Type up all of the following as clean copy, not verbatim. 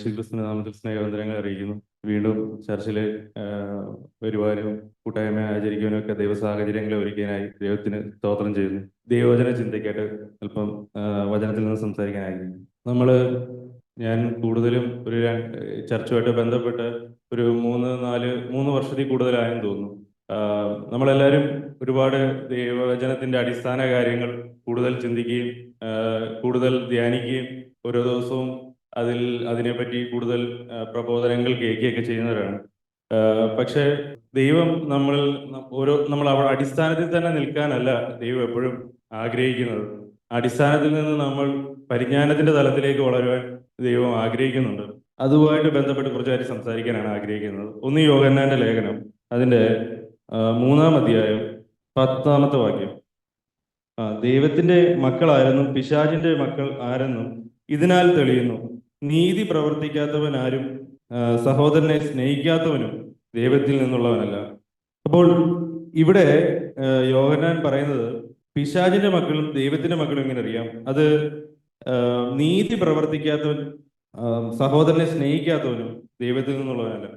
യേശുക്രിസ്തുവിന്റെ നാമത്തിൽ സ്നേഹവന്ദനങ്ങൾ അറിയിക്കുന്നു. വീണ്ടും ചർച്ചിലെ വരുവാനും കൂട്ടായ്മ ആചരിക്കുവാനും ഒക്കെ ദൈവ സാഹചര്യങ്ങളെ ഒരുക്കാനായി ദൈവത്തിന് സ്തോത്രം ചെയ്യുന്നു. ദൈവവചന ചിന്തയ്ക്കായിട്ട് അല്പം വചനത്തിൽ നിന്ന് സംസാരിക്കാനായിരുന്നു. ഞാൻ കൂടുതലും ചർച്ചുമായിട്ട് ബന്ധപ്പെട്ട് ഒരു 3 വർഷത്തിൽ കൂടുതലായെന്ന് തോന്നുന്നു. നമ്മളെല്ലാവരും ഒരുപാട് ദൈവവചനത്തിന്റെ അടിസ്ഥാന കാര്യങ്ങൾ കൂടുതൽ ചിന്തിക്കുകയും കൂടുതൽ ധ്യാനിക്കുകയും ഓരോ ദിവസവും അതിനെപ്പറ്റി കൂടുതൽ പ്രബോധനങ്ങൾ കേൾക്കുകയൊക്കെ ചെയ്യുന്നവരാണ്. പക്ഷേ ദൈവം നമ്മൾ അടിസ്ഥാനത്തിൽ തന്നെ നിൽക്കാനല്ല ദൈവം എപ്പോഴും ആഗ്രഹിക്കുന്നത്. അടിസ്ഥാനത്തിൽ നിന്ന് നമ്മൾ പരിജ്ഞാനത്തിന്റെ തലത്തിലേക്ക് വളരുവാൻ ദൈവം ആഗ്രഹിക്കുന്നുണ്ട്. അതുമായിട്ട് ബന്ധപ്പെട്ട് കുറച്ച് കാര്യം സംസാരിക്കാനാണ് ആഗ്രഹിക്കുന്നത്. 1 യോഹന്നാന്റെ ലേഖനം അതിന്റെ 3-ാം അധ്യായം 10-ാമത്തെ വാക്യം. ദൈവത്തിന്റെ മക്കളാരെന്നും പിശാചിന്റെ മക്കൾ ആരെന്നും ഇതിനാൽ തെളിയുന്നു, നീതി പ്രവർത്തിക്കാത്തവൻ ആരും സഹോദരനെ സ്നേഹിക്കാത്തവനും ദൈവത്തിൽ നിന്നുള്ളവനല്ല. അപ്പോൾ ഇവിടെ യോഹന്നാൻ പറയുന്നത് പിശാചിന്റെ മക്കളും ദൈവത്തിന്റെ മക്കളും എങ്ങനെ അറിയാം? അത് നീതി പ്രവർത്തിക്കാത്തവൻ സഹോദരനെ സ്നേഹിക്കാത്തവനും ദൈവത്തിൽ നിന്നുള്ളവനല്ല.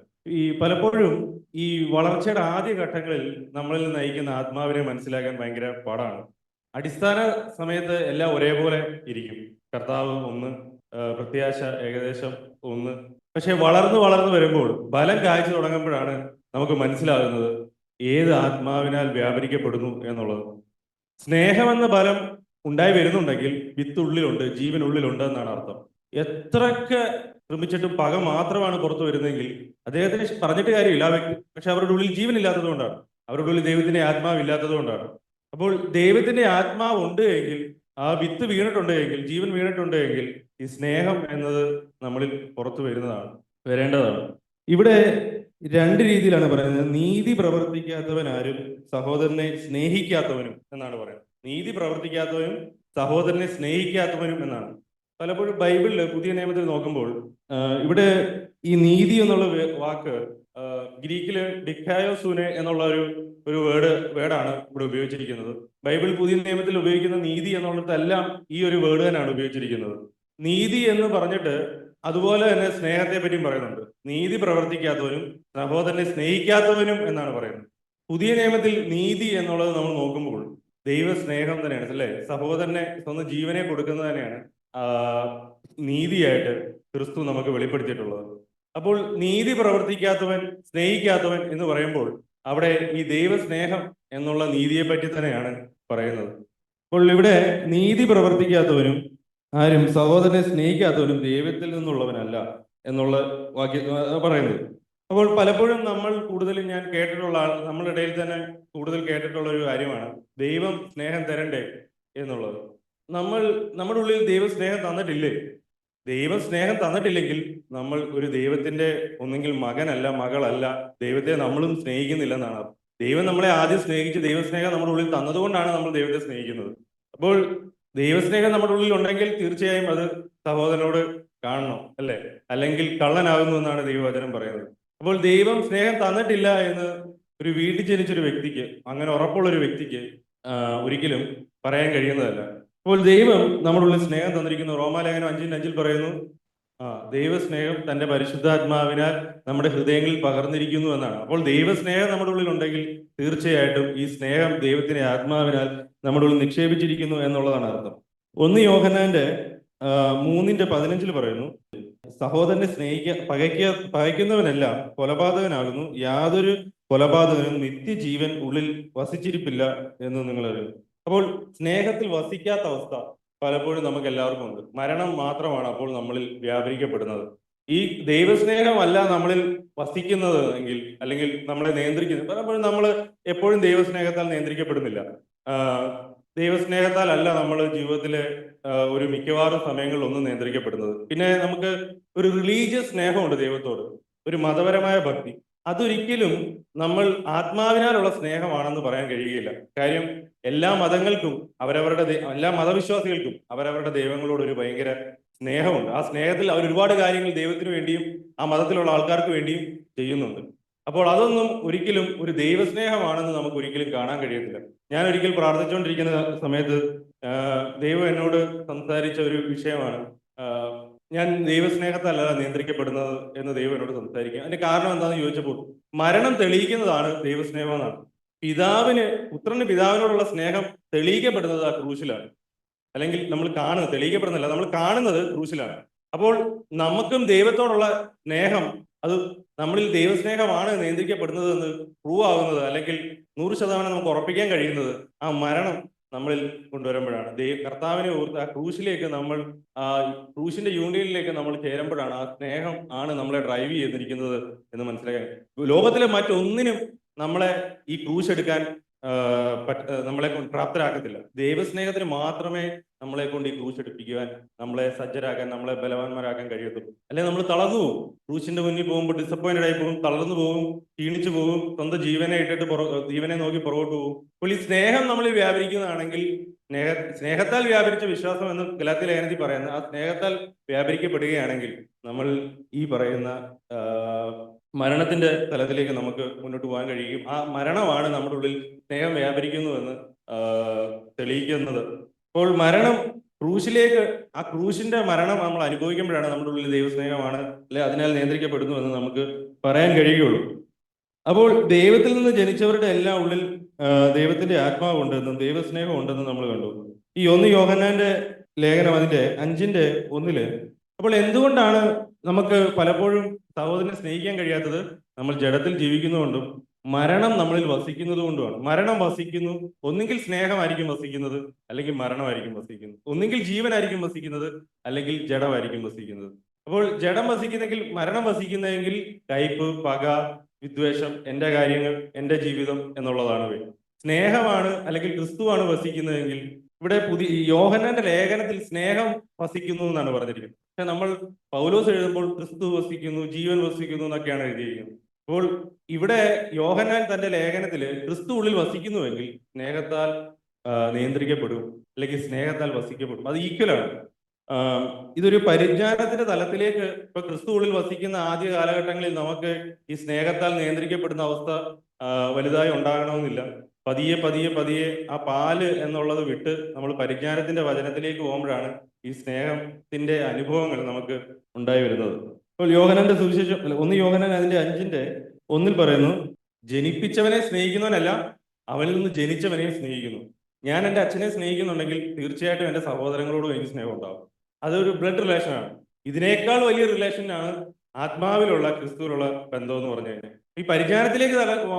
പലപ്പോഴും ഈ വളർച്ചയുടെ ആദ്യ ഘട്ടങ്ങളിൽ നമ്മളിൽ നയിക്കുന്ന ആത്മാവിനെ മനസ്സിലാക്കാൻ ഭയങ്കര പാടാണ്. അടിസ്ഥാന സമയത്ത് എല്ലാം ഒരേപോലെ ഇരിക്കും. കർത്താവ് ഒന്ന്, പ്രത്യാശ ഏകദേശം ഒന്ന്. പക്ഷെ വളർന്നു വരുമ്പോൾ ബലം കാഴ്ച തുടങ്ങുമ്പോഴാണ് നമുക്ക് മനസ്സിലാകുന്നത് ഏത് ആത്മാവിനാൽ വ്യാപരിക്കപ്പെടുന്നു എന്നുള്ളത്. സ്നേഹമെന്ന ബലം ഉണ്ടായി വരുന്നുണ്ടെങ്കിൽ വിത്തുള്ളിലുണ്ട്, ജീവനുള്ളിലുണ്ട് എന്നാണ് അർത്ഥം. എത്രയൊക്കെ ശ്രമിച്ചിട്ടും പക മാത്രമാണ് പുറത്തു വരുന്നതെങ്കിൽ അദ്ദേഹത്തിന് പറഞ്ഞിട്ട് കാര്യമില്ല ആ വ്യക്തി. പക്ഷെ അവരുടെ ഉള്ളിൽ ജീവനില്ലാത്തത് കൊണ്ടാണ്, അവരുടെ ഉള്ളിൽ ദൈവത്തിന്റെ ആത്മാവ് ഇല്ലാത്തത് കൊണ്ടാണ്. അപ്പോൾ ദൈവത്തിന്റെ ആത്മാവ് ഉണ്ട് എങ്കിൽ, ആ വിത്ത് വീണിട്ടുണ്ട് എങ്കിൽ, ജീവൻ വീണിട്ടുണ്ട് എങ്കിൽ ഈ സ്നേഹം എന്നത് നമ്മളിൽ പുറത്തു വരേണ്ടതാണ്. ഇവിടെ 2 രീതിയിലാണ് പറയുന്നത്. നീതി പ്രവർത്തിക്കാത്തവൻ ആരും സഹോദരനെ സ്നേഹിക്കാത്തവനും എന്നാണ് പറയുന്നത്. നീതി പ്രവർത്തിക്കാത്തവനും സഹോദരനെ സ്നേഹിക്കാത്തവനും എന്നാണ്. പലപ്പോഴും ബൈബിളില് പുതിയ നിയമത്തിൽ നോക്കുമ്പോൾ ഇവിടെ ഈ നീതി എന്നുള്ള വാക്ക് ഗ്രീക്കില് ഡിക്കായോസൂനെ എന്നുള്ള ഒരു വേർഡാണ് ഇവിടെ ഉപയോഗിച്ചിരിക്കുന്നത്. ബൈബിൾ പുതിയ നിയമത്തിൽ ഉപയോഗിക്കുന്ന നീതി എന്നുള്ളതെല്ലാം ഈ ഒരു വേർഡ് തന്നെയാണ് ഉപയോഗിച്ചിരിക്കുന്നത്. നീതി എന്ന് പറഞ്ഞിട്ട് അതുപോലെ തന്നെ സ്നേഹത്തെ പറ്റിയും പറയുന്നുണ്ട്. നീതി പ്രവർത്തിക്കാത്തവനും സഹോദരനെ സ്നേഹിക്കാത്തവനും എന്നാണ് പറയുന്നത്. പുതിയ നിയമത്തിൽ നീതി എന്നുള്ളത് നമ്മൾ നോക്കുമ്പോൾ ദൈവ സ്നേഹം തന്നെയാണ്, അല്ലേ? സഹോദരനെ സ്വന്തം ജീവനെ കൊടുക്കുന്നത് തന്നെയാണ് നീതിയായിട്ട് ക്രിസ്തു നമുക്ക് വെളിപ്പെടുത്തിയിട്ടുള്ളത്. അപ്പോൾ നീതി പ്രവർത്തിക്കാത്തവൻ സ്നേഹിക്കാത്തവൻ എന്ന് പറയുമ്പോൾ അവിടെ ഈ ദൈവസ്നേഹം എന്നുള്ള നീതിയെ പറ്റി തന്നെയാണ് പറയുന്നത്. അപ്പോൾ ഇവിടെ നീതി പ്രവർത്തിക്കാത്തവനും ആരും സഹോദരനെ സ്നേഹിക്കാത്തവനും ദൈവത്തിൽ നിന്നുള്ളവനല്ല എന്നുള്ള വാക്യം പറയുന്നത്. അപ്പോൾ പലപ്പോഴും നമ്മൾ കൂടുതലും ഞാൻ കേട്ടിട്ടുള്ള നമ്മളുടെ ഇടയിൽ തന്നെ കൂടുതൽ കേട്ടിട്ടുള്ള ഒരു കാര്യമാണ് ദൈവം സ്നേഹം തരണ്ടേ എന്നുള്ളത്. നമ്മുടെ ഉള്ളിൽ ദൈവസ്നേഹം തന്നിട്ടില്ലേ? ദൈവം സ്നേഹം തന്നിട്ടില്ലെങ്കിൽ നമ്മൾ ഒരു ദൈവത്തിന്റെ ഒന്നെങ്കിൽ മകനല്ല, മകളല്ല, ദൈവത്തെ നമ്മളും സ്നേഹിക്കുന്നില്ലെന്നാണ്. ദൈവം നമ്മളെ ആദ്യം സ്നേഹിച്ച് ദൈവസ്നേഹം നമ്മുടെ ഉള്ളിൽ തന്നതുകൊണ്ടാണ് നമ്മൾ ദൈവത്തെ സ്നേഹിക്കുന്നത്. അപ്പോൾ ദൈവസ്നേഹം നമ്മുടെ ഉള്ളിൽ ഉണ്ടെങ്കിൽ തീർച്ചയായും അത് സഹോദരനോട് കാണണം, അല്ലേ? അല്ലെങ്കിൽ കള്ളനാകുന്നു എന്നാണ് ദൈവവചനം പറയുന്നത്. അപ്പോൾ ദൈവം സ്നേഹം തന്നിട്ടില്ല എന്ന് ഒരു വീട്ടിൽ ജനിച്ചൊരു വ്യക്തിക്ക്, അങ്ങനെ ഉറപ്പുള്ള ഒരു വ്യക്തിക്ക് ഒരിക്കലും പറയാൻ കഴിയുന്നതല്ല. അപ്പോൾ ദൈവം നമ്മുടെ ഉള്ളിൽ സ്നേഹം തന്നിരിക്കുന്നു. റോമാലേഖനം 5:5 പറയുന്നു, ദൈവസ്നേഹം തന്റെ പരിശുദ്ധാത്മാവിനാൽ നമ്മുടെ ഹൃദയങ്ങളിൽ പകർന്നിരിക്കുന്നു എന്നാണ്. അപ്പോൾ ദൈവസ്നേഹം നമ്മുടെ ഉള്ളിൽ ഉണ്ടെങ്കിൽ തീർച്ചയായിട്ടും ഈ സ്നേഹം ദൈവത്തിന്റെ ആത്മാവിനാൽ നമ്മുടെ ഉള്ളിൽ നിക്ഷേപിച്ചിരിക്കുന്നു എന്നുള്ളതാണ് അർത്ഥം. 1 യോഹന്നാന്റെ 3:15 പറയുന്നു, സഹോദരനെ പകയ്ക്കുന്നവനെല്ലാം കൊലപാതകനാകുന്നു, യാതൊരു കൊലപാതകനും നിത്യജീവൻ ഉള്ളിൽ വസിച്ചിരിപ്പില്ല എന്ന് നിങ്ങൾ അറിയുന്നു. അപ്പോൾ സ്നേഹത്തിൽ വസിക്കാത്ത അവസ്ഥ പലപ്പോഴും നമുക്ക് എല്ലാവർക്കും ഉണ്ട്. മരണം മാത്രമാണ് അപ്പോൾ നമ്മളിൽ വ്യാപരിക്കപ്പെടുന്നത്. ഈ ദൈവസ്നേഹമല്ല നമ്മളിൽ വസിക്കുന്നത് എങ്കിൽ, അല്ലെങ്കിൽ നമ്മളെ നിയന്ത്രിക്കുന്നത്, പലപ്പോഴും നമ്മൾ എപ്പോഴും ദൈവസ്നേഹത്താൽ നിയന്ത്രിക്കപ്പെടുന്നില്ല. ദൈവസ്നേഹത്താൽ അല്ല നമ്മൾ ജീവിതത്തിലെ ഒരു മിക്കവാറും സമയങ്ങളിലൊന്നും നിയന്ത്രിക്കപ്പെടുന്നത്. പിന്നെ നമുക്ക് ഒരു റിലീജിയസ് സ്നേഹമുണ്ട് ദൈവത്തോട്, ഒരു മതപരമായ ഭക്തി. അതൊരിക്കലും നമ്മൾ ആത്മാവിനാലുള്ള സ്നേഹമാണെന്ന് പറയാൻ കഴിയുകയില്ല. കാര്യം എല്ലാ മതങ്ങൾക്കും എല്ലാ മതവിശ്വാസികൾക്കും അവരവരുടെ ദൈവങ്ങളോട് ഒരു ഭയങ്കര സ്നേഹമുണ്ട്. ആ സ്നേഹത്തിൽ അവർ ഒരുപാട് കാര്യങ്ങൾ ദൈവത്തിന് വേണ്ടിയും ആ മതത്തിലുള്ള ആൾക്കാർക്ക് വേണ്ടിയും ചെയ്യുന്നുണ്ട്. അപ്പോൾ അതൊന്നും ഒരിക്കലും ഒരു ദൈവസ്നേഹമാണെന്ന് നമുക്ക് ഒരിക്കലും കാണാൻ കഴിയത്തില്ല. ഞാൻ ഒരിക്കൽ പ്രാർത്ഥിച്ചുകൊണ്ടിരിക്കുന്ന സമയത്ത് ദൈവം എന്നോട് സംസാരിച്ച ഒരു വിഷയമാണ് ഞാൻ ദൈവസ്നേഹത്താലല്ല നിയന്ത്രിക്കപ്പെടുന്നത് എന്ന് ദൈവം എന്നോട് സംസാരിക്കും. അതിന്റെ കാരണം എന്താണെന്ന് ചോദിച്ചപ്പോൾ മരണം തെളിയിക്കുന്നതാണ് ദൈവസ്നേഹം എന്നാണ്. പുത്രന് പിതാവിനോടുള്ള സ്നേഹം തെളിയിക്കപ്പെടുന്നത് ആ ക്രൂശിലാണ്. അല്ലെങ്കിൽ നമ്മൾ കാണുന്നത്, തെളിയിക്കപ്പെടുന്നില്ല, നമ്മൾ കാണുന്നത് ക്രൂശിലാണ്. അപ്പോൾ നമുക്കും ദൈവത്തോടുള്ള സ്നേഹം, അത് നമ്മളിൽ ദൈവസ്നേഹമാണ് നിയന്ത്രിക്കപ്പെടുന്നത് എന്ന് പ്രൂവ് ആകുന്നത്, അല്ലെങ്കിൽ 100% നമുക്ക് ഉറപ്പിക്കാൻ കഴിയുന്നത് ആ മരണം നമ്മളിൽ കൊണ്ടുവരുമ്പോഴാണ്. കർത്താവിനെ ഓർത്ത് ആ ക്രൂശിലേക്ക് നമ്മൾ, ആ ക്രൂശിന്റെ യൂണിയനിലേക്ക് നമ്മൾ ചേരുമ്പോഴാണ് ആ സ്നേഹം ആണ് നമ്മളെ ഡ്രൈവ് ചെയ്തിരിക്കുന്നത് എന്ന് മനസ്സിലാക്കാൻ. ലോകത്തിലെ മറ്റൊന്നിനും നമ്മളെ ഈ ക്രൂശ് എടുക്കാൻ നമ്മളെ കൊണ്ട് പ്രാപ്തരാക്കത്തില്ല. ദൈവസ്നേഹത്തിന് മാത്രമേ നമ്മളെ കൊണ്ട് ഈ ക്രൂശ് എടുപ്പിക്കുവാൻ, നമ്മളെ സജ്ജരാക്കാൻ, നമ്മളെ ബലവാന്മാരാക്കാൻ കഴിയത്തുള്ളൂ. അല്ലെങ്കിൽ നമ്മൾ തളർന്നു പോകും. ക്രൂശിന്റെ മുന്നിൽ പോകുമ്പോൾ ഡിസപ്പോയിന്റഡ് ആയി പോകും, തളർന്നു പോകും, ക്ഷീണിച്ചു പോകും, സ്വന്തം ജീവനെ ഇട്ടിട്ട് ജീവനെ നോക്കി പുറകോട്ട് പോകും. അപ്പോൾ ഈ സ്നേഹം നമ്മളിൽ വ്യാപരിക്കുന്നതാണെങ്കിൽ, സ്നേഹത്താൽ വ്യാപരിച്ച വിശ്വാസം എന്ന് ഗലാത്യ ലേഖനത്തിൽ പറയുന്നത്, ആ സ്നേഹത്താൽ വ്യാപരിക്കപ്പെടുകയാണെങ്കിൽ നമ്മൾ ഈ പറയുന്ന മരണത്തിന്റെ തലത്തിലേക്ക് നമുക്ക് മുന്നോട്ട് പോകാൻ കഴിയും. ആ മരണമാണ് നമ്മുടെ ഉള്ളിൽ സ്നേഹം വ്യാപരിക്കുന്നുവെന്ന് തെളിയിക്കുന്നത്. അപ്പോൾ മരണം, ക്രൂശിലേക്ക്, ആ ക്രൂശിന്റെ മരണം നമ്മൾ അനുഭവിക്കുമ്പോഴാണ് നമ്മുടെ ഉള്ളിൽ ദൈവസ്നേഹമാണ്, അല്ലെ അതിനാൽ നിയന്ത്രിക്കപ്പെടുന്നു എന്ന് നമുക്ക് പറയാൻ കഴിയുകയുള്ളൂ. അപ്പോൾ ദൈവത്തിൽ നിന്ന് ജനിച്ചവരുടെ എല്ലാം ഉള്ളിൽ ദൈവത്തിന്റെ ആത്മാവ് ഉണ്ടെന്നും ദൈവസ്നേഹം ഉണ്ടെന്നും നമ്മൾ കണ്ടു. ഈ 1 യോഹന്നാന്റെ ലേഖനം അതിന്റെ 5:1 അപ്പോൾ എന്തുകൊണ്ടാണ് നമുക്ക് പലപ്പോഴും സഹോദരനെ സ്നേഹിക്കാൻ കഴിയാത്തത്? നമ്മൾ ജഡത്തിൽ ജീവിക്കുന്നതുകൊണ്ടും മരണം നമ്മളിൽ വസിക്കുന്നത് കൊണ്ടുമാണ്. മരണം വസിക്കുന്നു, ഒന്നുകിൽ സ്നേഹമായിരിക്കും വസിക്കുന്നത്, അല്ലെങ്കിൽ മരണമായിരിക്കും വസിക്കുന്നത്. ഒന്നുകിൽ ജീവനായിരിക്കും വസിക്കുന്നത്, അല്ലെങ്കിൽ ജഡമായിരിക്കും വസിക്കുന്നത്. അപ്പോൾ ജഡം വസിക്കുന്നെങ്കിൽ, മരണം വസിക്കുന്നതെങ്കിൽ കയ്പ്, പക, വിദ്വേഷം, എന്റെ കാര്യങ്ങൾ, എന്റെ ജീവിതം എന്നുള്ളതാണ്. സ്നേഹമാണ് അല്ലെങ്കിൽ ക്രിസ്തുവാണ് വസിക്കുന്നതെങ്കിൽ, ഇവിടെ യോഹന്നാന്റെ ലേഖനത്തിൽ സ്നേഹം വസിക്കുന്നു എന്നാണ് പറഞ്ഞിരിക്കുന്നത്. പക്ഷെ നമ്മൾ പൗലോസ് എഴുതുമ്പോൾ ക്രിസ്തു വസിക്കുന്നു, ജീവൻ വസിക്കുന്നു എന്നൊക്കെയാണ് എഴുതിയിരിക്കുന്നത്. അപ്പോൾ ഇവിടെ യോഹന്നാൻ തന്റെ ലേഖനത്തില് ക്രിസ്തു ഉള്ളിൽ വസിക്കുന്നുവെങ്കിൽ സ്നേഹത്താൽ നിയന്ത്രിക്കപ്പെടും, അല്ലെങ്കിൽ സ്നേഹത്താൽ വസിക്കപ്പെടും. അത് ഈക്വലാണ്. ഇതൊരു പരിജ്ഞാനത്തിന്റെ തലത്തിലേക്ക്, ഇപ്പൊ ക്രിസ്തു ഉള്ളിൽ വസിക്കുന്ന ആദ്യ കാലഘട്ടങ്ങളിൽ നമുക്ക് ഈ സ്നേഹത്താൽ നിയന്ത്രിക്കപ്പെടുന്ന അവസ്ഥ വലുതായി ഉണ്ടാകണമെന്നില്ല. പതിയെ പതിയെ പതിയെ ആ പാല് എന്നുള്ളത് വിട്ട് നമ്മൾ പരിജ്ഞാനത്തിന്റെ വചനത്തിലേക്ക് പോകുമ്പോഴാണ് ഈ സ്നേഹത്തിന്റെ അനുഭവങ്ങൾ നമുക്ക് ഉണ്ടായി വരുന്നത്. ഇപ്പോൾ യോഹന്നാന്റെ സുവിശേഷം, 1 യോഹന്നാൻ അതിന്റെ 5:1 പറയുന്നു, ജനിപ്പിച്ചവനെ സ്നേഹിക്കുന്നവനല്ല, അവനിൽ നിന്ന് ജനിച്ചവനെയും സ്നേഹിക്കുന്നു. ഞാൻ എൻ്റെ അച്ഛനെ സ്നേഹിക്കുന്നുണ്ടെങ്കിൽ തീർച്ചയായിട്ടും എൻ്റെ സഹോദരങ്ങളോടും എനിക്ക് സ്നേഹം ഉണ്ടാവും. അതൊരു ബ്ലഡ് റിലേഷനാണ്. ഇതിനേക്കാൾ വലിയ റിലേഷനാണ് ആത്മാവിലുള്ള ക്രിസ്തുവിലുള്ള ബന്ധം എന്ന് പറഞ്ഞു കഴിഞ്ഞാൽ. ഈ പരിജ്ഞാനത്തിലേക്ക്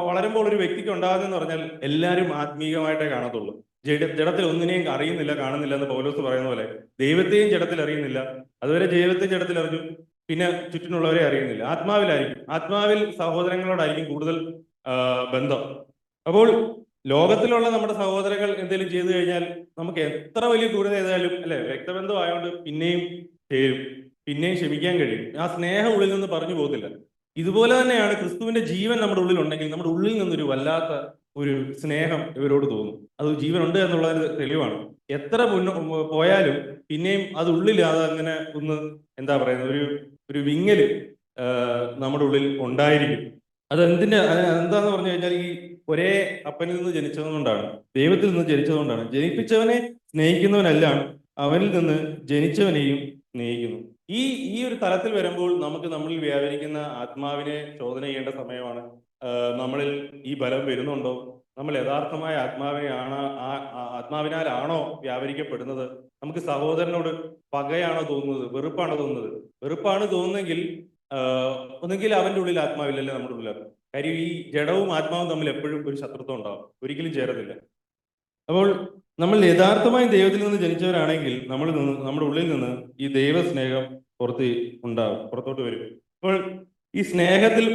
വളരുമ്പോൾ ഒരു വ്യക്തിക്ക് ഉണ്ടാകുന്നതെന്ന് പറഞ്ഞാൽ എല്ലാവരും ആത്മീയമായിട്ടേ കാണത്തുള്ളൂ. ജഡത്തിൽ ഒന്നിനെയും അറിയുന്നില്ല, കാണുന്നില്ല എന്ന് പൗലോസ് പറയുന്ന പോലെ ദൈവത്തെയും ജഡത്തിൽ അറിയുന്നില്ല. അതുവരെ ദൈവത്തെയും ജഡത്തിൽ അറിഞ്ഞു, പിന്നെ ചുറ്റിനുള്ളവരെ അറിയുന്നില്ല. ആത്മാവിലായിരിക്കും, ആത്മാവിൽ സഹോദരങ്ങളോടായിരിക്കും കൂടുതൽ ബന്ധം. അപ്പോൾ ലോകത്തിലുള്ള നമ്മുടെ സഹോദരങ്ങൾ എന്തെങ്കിലും ചെയ്തു കഴിഞ്ഞാൽ നമുക്ക് എത്ര വലിയ ക്രൂരത ചെയ്താലും, അല്ലെ, രക്തബന്ധം ആയതുകൊണ്ട് പിന്നെയും ചേരും, പിന്നെയും ക്ഷമിക്കാൻ കഴിയും. ആ സ്നേഹം ഉള്ളിൽ നിന്ന് പറഞ്ഞു പോകത്തില്ല. ഇതുപോലെ തന്നെയാണ് ക്രിസ്തുവിന്റെ ജീവൻ നമ്മുടെ ഉള്ളിൽ ഉണ്ടെങ്കിൽ നമ്മുടെ ഉള്ളിൽ നിന്നൊരു വല്ലാത്ത ഒരു സ്നേഹം ഇവരോട് തോന്നും. അത് ജീവനുണ്ട് എന്നുള്ളതിന് തെളിവാണ്. എത്ര പോയാലും പിന്നെയും അത് ഉള്ളിൽ അതങ്ങനെ ഒന്ന്, എന്താ പറയുന്നത്, ഒരു വിങ്ങല് നമ്മുടെ ഉള്ളിൽ ഉണ്ടായിരിക്കും. എന്താന്ന് പറഞ്ഞു കഴിഞ്ഞാൽ ഈ ഒരേ അപ്പനിൽ നിന്ന് ജനിച്ചതുകൊണ്ടാണ്, ദൈവത്തിൽ നിന്ന് ജനിച്ചതുകൊണ്ടാണ്. ജനിപ്പിച്ചവനെ സ്നേഹിക്കുന്നവനെല്ലാം അവനിൽ നിന്ന് ജനിച്ചവനെയും സ്നേഹിക്കുന്നു. ഈ ഒരു തലത്തിൽ വരുമ്പോൾ നമുക്ക് നമ്മളിൽ വ്യാപരിക്കുന്ന ആത്മാവിനെ ചോദന ചെയ്യേണ്ട സമയമാണ്. നമ്മളിൽ ഈ ബലം വരുന്നുണ്ടോ? നമ്മൾ യഥാർത്ഥമായ ആത്മാവിനാലാണോ വ്യാപരിക്കപ്പെടുന്നത്? നമുക്ക് സഹോദരനോട് പകയാണോ തോന്നുന്നത്, വെറുപ്പാണോ തോന്നുന്നത്? വെറുപ്പാണ് തോന്നുന്നെങ്കിൽ ഒന്നെങ്കിൽ അവന്റെ ഉള്ളിൽ ആത്മാവില്ലല്ലേ നമ്മുടെ ഉള്ളിൽ. കാര്യം ഈ ജഡവും ആത്മാവും തമ്മിൽ എപ്പോഴും ഒരു ശത്രുത്വം ഉണ്ടാവും, ഒരിക്കലും ചേരത്തില്ല. അപ്പോൾ നമ്മൾ യഥാർത്ഥമായും ദൈവത്തിൽ നിന്ന് ജനിച്ചവരാണെങ്കിൽ നമ്മുടെ ഉള്ളിൽ നിന്ന് ഈ ദൈവസ്നേഹം പുറത്തോട്ട് വരും. അപ്പോൾ ഈ സ്നേഹത്തിൽ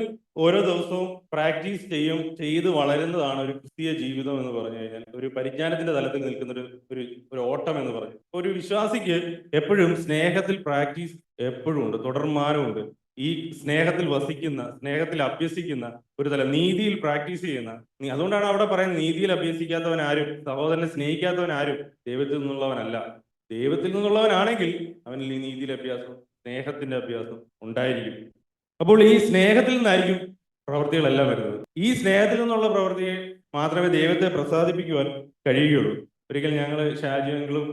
ഓരോ ദിവസവും പ്രാക്ടീസ് ചെയ്ത് വളരുന്നതാണ് ഒരു ക്രിസ്തീയ ജീവിതം എന്ന് പറഞ്ഞു കഴിഞ്ഞാൽ, ഒരു പരിജ്ഞാനത്തിന്റെ തലത്തിൽ നിൽക്കുന്ന ഒരു ഓട്ടം എന്ന് പറഞ്ഞു. ഒരു വിശ്വാസിക്ക് എപ്പോഴും സ്നേഹത്തിൽ പ്രാക്ടീസ് എപ്പോഴും ഉണ്ട്, തുടർമാനമുണ്ട്. ഈ സ്നേഹത്തിൽ വസിക്കുന്ന, സ്നേഹത്തിൽ അഭ്യസിക്കുന്ന ഒരു തലം, നീതിയിൽ പ്രാക്ടീസ് ചെയ്യുന്ന. അതുകൊണ്ടാണ് അവിടെ പറയുന്നത്, നീതിയിൽ അഭ്യസിക്കാത്തവൻ ആരും, സഹോദരനെ സ്നേഹിക്കാത്തവൻ ആരും ദൈവത്തിൽ നിന്നുള്ളവനല്ല. ദൈവത്തിൽ നിന്നുള്ളവനാണെങ്കിൽ അവനിൽ ഈ നീതിയിലെ അഭ്യാസം, സ്നേഹത്തിന്റെ അഭ്യാസം ഉണ്ടായിരിക്കും. അപ്പോൾ ഈ സ്നേഹത്തിൽ നിന്നായിരിക്കും പ്രവൃത്തികളെല്ലാം വരുന്നത്. ഈ സ്നേഹത്തിൽ നിന്നുള്ള പ്രവൃത്തിയെ മാത്രമേ ദൈവത്തെ പ്രസാദിപ്പിക്കുവാൻ കഴിയുകയുള്ളൂ. ഒരിക്കൽ ഞങ്ങൾ ഷാജിയങ്ങളും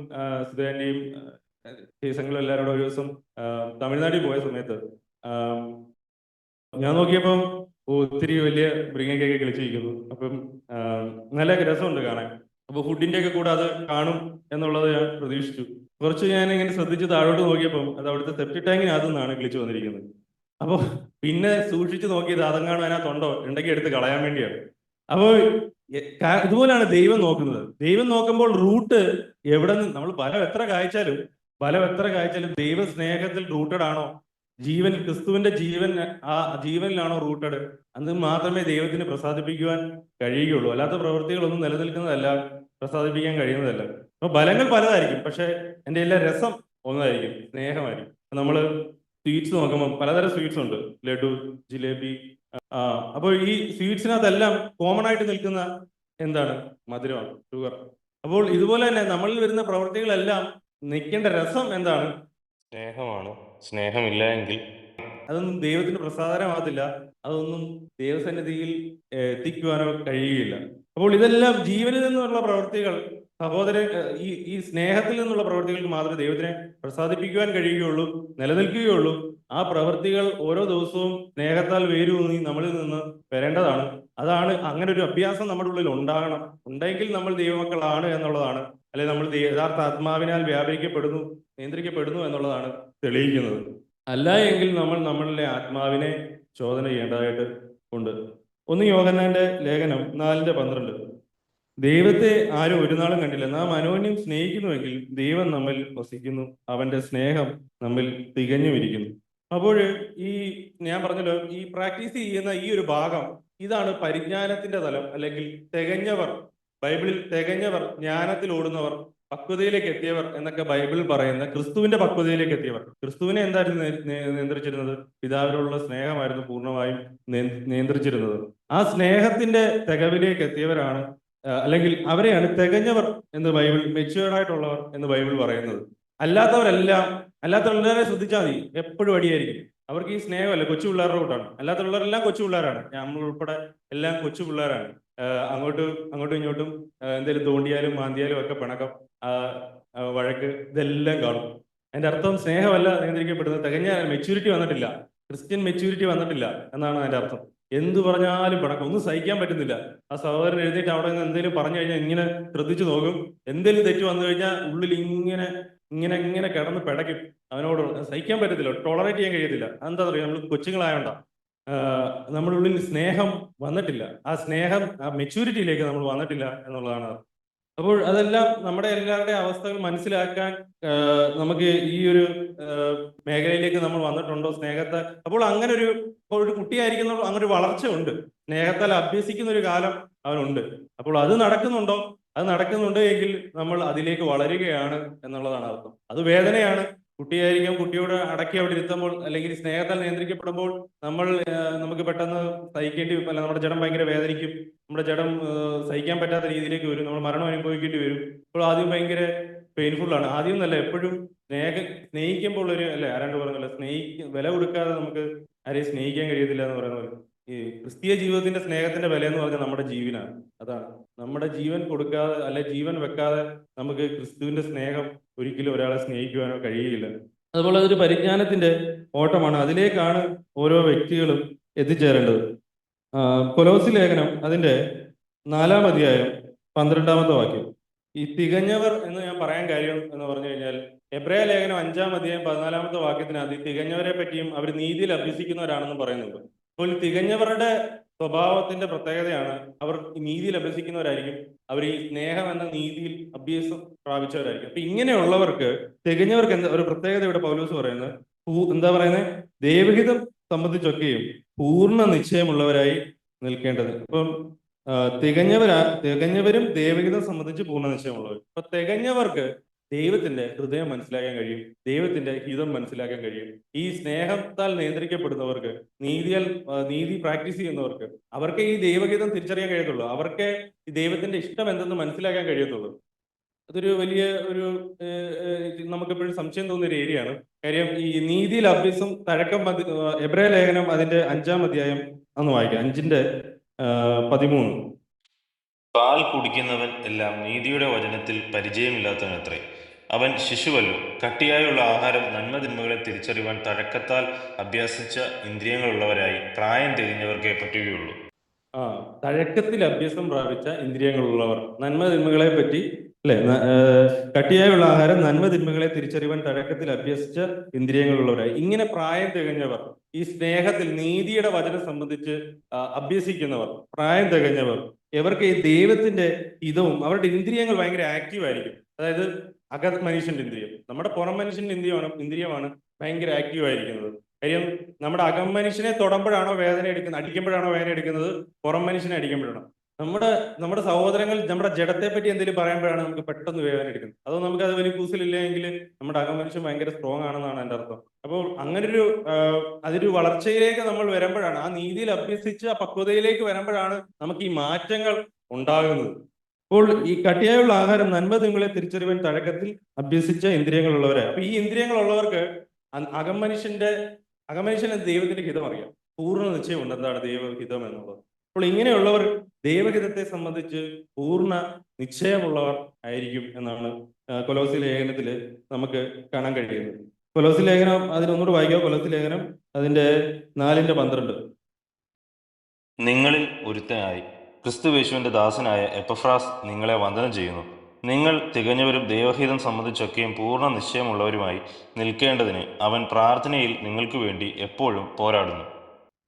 സുധേന്റെയും കേസങ്ങളും എല്ലാവരും കൂടെ ഒരു ദിവസം തമിഴ്നാട്ടിൽ പോയ സമയത്ത് ഞാൻ നോക്കിയപ്പം ഒത്തിരി വലിയ മൃഗങ്ങയൊക്കെ കളിച്ചിരിക്കുന്നു. അപ്പം നല്ല രസമുണ്ട് കാണാൻ. അപ്പൊ ഫുഡിന്റെ ഒക്കെ കൂടെ അത് കാണും എന്നുള്ളത് ഞാൻ പ്രതീക്ഷിച്ചു. കുറച്ച് ഞാൻ ഇങ്ങനെ ശ്രദ്ധിച്ച് താഴോട്ട് നോക്കിയപ്പം അത് അവിടുത്തെ സെപ്റ്റി ടാങ്കിനകത്തു നിന്നാണ് കിളിച്ചു വന്നിരിക്കുന്നത്. അപ്പൊ പിന്നെ സൂക്ഷിച്ചു നോക്കിയത് അതെങ്ങാനും അതിനകത്തുണ്ടോ ഉണ്ടെങ്കിൽ എടുത്ത് കളയാൻ വേണ്ടിയാണ്. അപ്പോൾ ഇതുപോലെയാണ് ദൈവം നോക്കുന്നത്. ദൈവം നോക്കുമ്പോൾ റൂട്ട് എവിടെ നിന്ന് നമ്മൾ ഫലം എത്ര കായ്ച്ചാലും ദൈവ സ്നേഹത്തിൽ റൂട്ടഡ് ആണോ, ജീവൻ ക്രിസ്തുവിന്റെ ജീവൻ ആ ജീവനിലാണോ റൂട്ടഡ്, അത് മാത്രമേ ദൈവത്തിന് പ്രസാദിപ്പിക്കുവാൻ കഴിയുകയുള്ളൂ. അല്ലാത്ത പ്രവൃത്തികളൊന്നും നിലനിൽക്കുന്നതല്ല, പ്രസാദിപ്പിക്കാൻ കഴിയുന്നതല്ല. അപ്പൊ ഫലങ്ങൾ പലതായിരിക്കും, പക്ഷെ എൻ്റെ എല്ലാ രസം ഒന്നായിരിക്കും, സ്നേഹമായിരിക്കും. നമ്മള് സ്വീറ്റ്സ് നോക്കുമ്പോൾ പലതരം സ്വീറ്റ്സ് ഉണ്ട്, ലഡു, ജിലേബി. അപ്പോൾ ഈ സ്വീറ്റ്സിനകത്തെല്ലാം കോമൺ ആയിട്ട് നിൽക്കുന്ന എന്താണ്? മധുരമാണ്, ഷുഗർ. അപ്പോൾ ഇതുപോലെ തന്നെ നമ്മളിൽ വരുന്ന പ്രവൃത്തികളെല്ലാം നിൽക്കേണ്ട രസം എന്താണ്? സ്നേഹമാണ്. സ്നേഹമില്ല എങ്കിൽ അതൊന്നും ദൈവത്തിന് പ്രസാദമാകത്തില്ല, അതൊന്നും ദൈവസന്നിധിയിൽ എത്തിക്കുവാനോ കഴിയുകയില്ല. അപ്പോൾ ഇതെല്ലാം ജീവനിൽ നിന്നുള്ള പ്രവൃത്തികൾ, സഹോദരൻ, ഈ സ്നേഹത്തിൽ നിന്നുള്ള പ്രവൃത്തികൾക്ക് മാത്രമേ ദൈവത്തിനെ പ്രസാദിപ്പിക്കുവാൻ കഴിയുകയുള്ളൂ, നിലനിൽക്കുകയുള്ളൂ. ആ പ്രവൃത്തികൾ ഓരോ ദിവസവും സ്നേഹത്താൽ വേരൂന്നി നമ്മളിൽ നിന്ന് വരേണ്ടതാണ്. അതാണ്, അങ്ങനെ ഒരു അഭ്യാസം നമ്മുടെ ഉള്ളിൽ ഉണ്ടാകണം. ഉണ്ടെങ്കിൽ നമ്മൾ ദൈവമക്കളാണ് എന്നുള്ളതാണ്, അല്ലെങ്കിൽ നമ്മൾ യഥാർത്ഥ ആത്മാവിനാൽ വ്യാപരിക്കപ്പെടുന്നു, നിയന്ത്രിക്കപ്പെടുന്നു എന്നുള്ളതാണ് തെളിയിക്കുന്നത്. അല്ല എങ്കിൽ നമ്മൾ നമ്മളിലെ ആത്മാവിനെ ചോദന ചെയ്യേണ്ടതായിട്ട് ഉണ്ട്. 1 യോഹന്നാന്റെ ലേഖനം 4:12. ദൈവത്തെ ആരും ഒരു നാളും കണ്ടില്ല, നാം അന്യോന്യം സ്നേഹിക്കുന്നുവെങ്കിൽ ദൈവം നമ്മിൽ വസിക്കുന്നു, അവന്റെ സ്നേഹം നമ്മിൽ തികഞ്ഞുമിരിക്കുന്നു. അപ്പോൾ ഈ ഞാൻ പറഞ്ഞല്ലോ, ഈ പ്രാക്ടീസ് ചെയ്യുന്ന ഈ ഒരു ഭാഗം, ഇതാണ് പരിജ്ഞാനത്തിന്റെ തലം, അല്ലെങ്കിൽ തികഞ്ഞവർ, ബൈബിളിൽ തികഞ്ഞവർ, ജ്ഞാനത്തിൽ ഓടുന്നവർ, പക്വതയിലേക്ക് എത്തിയവർ എന്നൊക്കെ ബൈബിൾ പറയുന്ന ക്രിസ്തുവിന്റെ പക്വതയിലേക്ക് എത്തിയവർ. ക്രിസ്തുവിനെ എന്തായിരുന്നു നിയന്ത്രിച്ചിരുന്നത്? പിതാവിനോടുള്ള സ്നേഹമായിരുന്നു പൂർണ്ണമായും നിയന്ത്രിച്ചിരുന്നത്. ആ സ്നേഹത്തിന്റെ തികവിലേക്ക് എത്തിയവരാണ്, അല്ലെങ്കിൽ അവരെയാണ് തികഞ്ഞവർ എന്ന് ബൈബിൾ, മെച്യൂർഡ് ആയിട്ടുള്ളവർ എന്ന് ബൈബിൾ പറയുന്നത്. അല്ലാത്തവരെല്ലാവരെ ശ്രദ്ധിച്ചാൽ മതി, എപ്പോഴും അടിയായിരിക്കും. അവർക്ക് ഈ സ്നേഹമല്ല, കൊച്ചു പിള്ളേരുടെ കൂട്ടാണ്. അല്ലാത്തുള്ളവരെല്ലാം കൊച്ചു പിള്ളേരാണ്, നമ്മൾ ഉൾപ്പെടെ എല്ലാം കൊച്ചു പിള്ളേരാണ്. അങ്ങോട്ടും ഇങ്ങോട്ടും എന്തെങ്കിലും തോണ്ടിയാലും മാന്തിയാലും ഒക്കെ പിണക്കം, വഴക്ക്, ഇതെല്ലാം കാണും. അതിന്റെ അർത്ഥം സ്നേഹമല്ല നിയന്ത്രിക്കപ്പെടുന്നത്, തികഞ്ഞ മെച്യൂരിറ്റി വന്നിട്ടില്ല, ക്രിസ്ത്യൻ മെച്യൂരിറ്റി വന്നിട്ടില്ല എന്നാണ് അതിന്റെ അർത്ഥം. എന്ത് പറഞ്ഞാലും പിണക്കം, ഒന്നും സഹിക്കാൻ പറ്റുന്നില്ല. ആ സഹോദരൻ എഴുന്നേറ്റ് അവിടെ നിന്ന് എന്തെങ്കിലും പറഞ്ഞു കഴിഞ്ഞാൽ ഇങ്ങനെ ശ്രദ്ധിച്ചു നോക്കും. എന്തെങ്കിലും തെറ്റ് വന്നു കഴിഞ്ഞാൽ ഉള്ളിൽ ഇങ്ങനെ ഇങ്ങനെ ഇങ്ങനെ കിടന്ന് പിടയ്ക്കും. അവനോട് സഹിക്കാൻ പറ്റത്തില്ല, ടോളറേറ്റ് ചെയ്യാൻ കഴിയത്തില്ല. എന്താ പറയുക, നമ്മൾ കൊച്ചുങ്ങളായോണ്ടാ, നമ്മുടെ ഉള്ളിൽ സ്നേഹം വന്നിട്ടില്ല. ആ സ്നേഹം, ആ മെച്യൂരിറ്റിയിലേക്ക് നമ്മൾ വന്നിട്ടില്ല എന്നുള്ളതാണ്. അപ്പോൾ അതെല്ലാം നമ്മുടെ എല്ലാവരുടെയും അവസ്ഥകൾ മനസ്സിലാക്കാൻ നമുക്ക് ഈ ഒരു മേഖലയിലേക്ക് നമ്മൾ വന്നിട്ടുണ്ടോ, സ്നേഹത്താൽ. അപ്പോൾ അങ്ങനെ ഒരു കുട്ടിയായിരിക്കുന്ന അങ്ങനെ ഒരു വളർച്ച ഉണ്ട്, സ്നേഹത്താൽ അഭ്യസിക്കുന്ന ഒരു കാലം അവനുണ്ട്. അപ്പോൾ അത് നടക്കുന്നുണ്ട് എങ്കിൽ നമ്മൾ അതിലേക്ക് വളരുകയാണ് എന്നുള്ളതാണ് അർത്ഥം. അത് വേദനയാണ്. കുട്ടിയായിരിക്കും, കുട്ടിയോട് അടക്കി അവിടെ ഇരുത്തുമ്പോൾ, അല്ലെങ്കിൽ സ്നേഹത്താൽ നിയന്ത്രിക്കപ്പെടുമ്പോൾ നമുക്ക് പെട്ടെന്ന് സഹിക്കേണ്ടി വരും. അല്ല, നമ്മുടെ ജഡം ഭയങ്കര വേദനിക്കും, നമ്മുടെ ജഡം സഹിക്കാൻ പറ്റാത്ത രീതിയിലേക്ക് വരും, നമ്മൾ മരണം അനുഭവിക്കേണ്ടി വരും. അപ്പോൾ ആദ്യം ഭയങ്കര പെയിൻഫുൾ ആണ്. ആദ്യം എന്നല്ല, എപ്പോഴും സ്നേഹിക്കുമ്പോൾ ഒരു, അല്ലെ, ആരാണ്ട് പറഞ്ഞല്ലോ, വില കൊടുക്കാതെ നമുക്ക് ആരെയും സ്നേഹിക്കാൻ കഴിയത്തില്ല എന്ന് പറയുന്ന പോലെ, ഈ ക്രിസ്തീയ ജീവിതത്തിന്റെ സ്നേഹത്തിന്റെ വില എന്ന് പറഞ്ഞാൽ നമ്മുടെ ജീവനാണ്. അതാണ്, നമ്മുടെ ജീവൻ കൊടുക്കാതെ, അല്ലെ ജീവൻ വെക്കാതെ നമുക്ക് ക്രിസ്തുവിന്റെ സ്നേഹം ഒരിക്കലും ഒരാളെ സ്നേഹിക്കുവാനോ കഴിയുകയില്ല. അതുപോലെ അതൊരു പരിജ്ഞാനത്തിന്റെ ഓട്ടമാണ്, അതിലേക്കാണ് ഓരോ വ്യക്തികളും എത്തിച്ചേരേണ്ടത്. കൊലോസി ലേഖനം അതിന്റെ 4-ാം അധ്യായം 12-ാമത്തെ വാക്യം. ഈ തികഞ്ഞവർ എന്ന് ഞാൻ പറയാൻ കാര്യം എന്ന് പറഞ്ഞു കഴിഞ്ഞാൽ, എബ്രായ ലേഖനം 5-ാം അധ്യായം 14-ാമത്തെ വാക്യത്തിനകത്ത് ഈ തികഞ്ഞവരെ പറ്റിയും അവർ നീതിയിൽ അഭ്യസിക്കുന്നവരാണെന്നും പറയുന്നുണ്ട്. അപ്പോൾ തികഞ്ഞവരുടെ സ്വഭാവത്തിന്റെ പ്രത്യേകതയാണ് അവർ നീതിയിൽ അഭ്യസിക്കുന്നവരായിരിക്കും, അവർ ഈ സ്നേഹം എന്ന നീതിയിൽ അഭ്യാസം പ്രാപിച്ചവരായിരിക്കും. അപ്പൊ ഇങ്ങനെയുള്ളവർക്ക്, തികഞ്ഞവർക്ക് എന്താ ഒരു പ്രത്യേകത ഇവിടെ പൗലോസ് പറയുന്നത്? എന്താ പറയുന്നത്? ദൈവഹിതം സംബന്ധിച്ചൊക്കെയും പൂർണ്ണ നിശ്ചയമുള്ളവരായി നിൽക്കേണ്ടത്. ഇപ്പം തികഞ്ഞവരും ദൈവഹിതം സംബന്ധിച്ച് പൂർണ്ണ നിശ്ചയമുള്ളവർ. അപ്പൊ തികഞ്ഞവർക്ക് ദൈവത്തിന്റെ ഹൃദയം മനസ്സിലാക്കാൻ കഴിയും, ദൈവത്തിന്റെ ഹിതം മനസ്സിലാക്കാൻ കഴിയും. ഈ സ്നേഹത്താൽ നിയന്ത്രിക്കപ്പെടുന്നവർക്ക്, നീതി പ്രാക്ടീസ് ചെയ്യുന്നവർക്ക്, അവർക്ക് ഈ ദൈവഹിതം തിരിച്ചറിയാൻ കഴിയത്തുള്ളൂ, അവർക്ക് ഈ ദൈവത്തിന്റെ ഇഷ്ടം എന്തെന്ന് മനസ്സിലാക്കാൻ കഴിയത്തുള്ളൂ. അതൊരു വലിയ ഒരു നമുക്കെപ്പോഴും സംശയം തോന്നിയ ഒരു ഏരിയയാണ്. കാര്യം ഈ നീതിയിൽ അഭ്യസം എബ്രായ ലേഖനം അതിന്റെ 5-ാം അധ്യായം ഒന്ന് വായിക്കാം, 5-13. പാൽ കുടിക്കുന്നവൻ എല്ലാം നീതിയുടെ വചനത്തിൽ പരിചയമില്ലാത്തവനത്രേ. അവൻ ശിശുവല്ലോ. കട്ടിയായുള്ള ആഹാരം നന്മതിന്മകളെ തിരിച്ചറിയുവാൻ തഴക്കത്താൽ അഭ്യസിച്ച ഇന്ദ്രിയങ്ങളുള്ളവരായി പ്രായം തികഞ്ഞവർക്കേ പറ്റുകയുള്ളൂ. ആ തഴക്കത്തിൽ അഭ്യസം പ്രാപിച്ച ഇന്ദ്രിയങ്ങളുള്ളവർ നന്മ തിന്മകളെ പറ്റി അല്ലെ കട്ടിയായുള്ള ആഹാരം നന്മ തിന്മകളെ തിരിച്ചറിയുവാൻ തഴക്കത്തിൽ അഭ്യസിച്ച ഇന്ദ്രിയങ്ങളുള്ളവരായി ഇങ്ങനെ പ്രായം തികഞ്ഞവർ ഈ സ്നേഹത്തിൽ നീതിയുടെ വചനം സംബന്ധിച്ച് അഭ്യസിക്കുന്നവർ പ്രായം തികഞ്ഞവർ ഇവർക്ക് ഈ ദൈവത്തിന്റെ ഹിതവും അവരുടെ ഇന്ദ്രിയങ്ങൾ ഭയങ്കര ആക്റ്റീവ് ആയിരിക്കും. അതായത് അകത് മനുഷ്യന്റെ ഇന്ദ്രിയം, നമ്മുടെ പുറം മനുഷ്യന്റെ ഇന്ദ്രിയമാണ് ഭയങ്കര ആക്റ്റീവ് ആയിരിക്കുന്നത്. കാര്യം നമ്മുടെ അകം മനുഷ്യനെ തൊടുമ്പോഴാണോ വേദന എടുക്കുന്നത്, അടിക്കുമ്പോഴാണോ വേദന എടുക്കുന്നത്, പുറം മനുഷ്യനെ അടിക്കുമ്പോഴാണോ. നമ്മുടെ സഹോദരങ്ങൾ നമ്മുടെ ജഡത്തെ പറ്റി എന്തെങ്കിലും പറയുമ്പോഴാണ് നമുക്ക് പെട്ടെന്ന് വേദന എടുക്കുന്നത്. അതോ നമുക്ക് അത് വലിയ കൂസലില്ലെങ്കിൽ നമ്മുടെ അകം മനുഷ്യൻ ഭയങ്കര സ്ട്രോങ് ആണെന്നാണ് എൻ്റെ അർത്ഥം. അപ്പോൾ അങ്ങനൊരു അതൊരു വളർച്ചയിലേക്ക് നമ്മൾ വരുമ്പോഴാണ്, ആ നീതിയിൽ അഭ്യസിച്ച് ആ പക്വതയിലേക്ക് വരുമ്പോഴാണ് നമുക്ക് ഈ മാറ്റങ്ങൾ ഉണ്ടാകുന്നത്. അപ്പോൾ ഈ കട്ടിയായുള്ള ആഹാരം നന്മ തിന്മകളെ തിരിച്ചറിയാൻ തഴക്കത്തിൽ അഭ്യസിച്ച ഇന്ദ്രിയങ്ങളുള്ളവരെ. അപ്പൊ ഈ ഇന്ദ്രിയങ്ങളുള്ളവർക്ക് അകമനുഷ്യന് ദൈവത്തിന്റെ ഹിതം അറിയാം, പൂർണ്ണ നിശ്ചയമുണ്ട് എന്താണ് ദൈവഹിതം എന്നുള്ളത്. അപ്പോൾ ഇങ്ങനെയുള്ളവർ ദൈവഹിതത്തെ സംബന്ധിച്ച് പൂർണ്ണ നിശ്ചയമുള്ളവർ ആയിരിക്കും എന്നാണ് കൊലോസി ലേഖനത്തിൽ നമുക്ക് കാണാൻ കഴിയുന്നത്. കൊലോസി ലേഖനം അതിനൊന്നുകൂടെ വായിക്കുക. കൊലോസി ലേഖനം അതിന്റെ 4:12. നിങ്ങളിൽ ഒരുത്തനായി ക്രിസ്തുയേശുവിന്റെ ദാസനായ എപ്പഫ്രാസ് നിങ്ങളെ വന്ദനം ചെയ്യുന്നു. നിങ്ങൾ തികഞ്ഞവരും ദൈവഹിതം സംബന്ധിച്ചൊക്കെയും പൂർണ്ണ നിശ്ചയമുള്ളവരുമായി നിൽക്കേണ്ടതിന് അവൻ പ്രാർത്ഥനയിൽ നിങ്ങൾക്ക് വേണ്ടി എപ്പോഴും പോരാടുന്നു.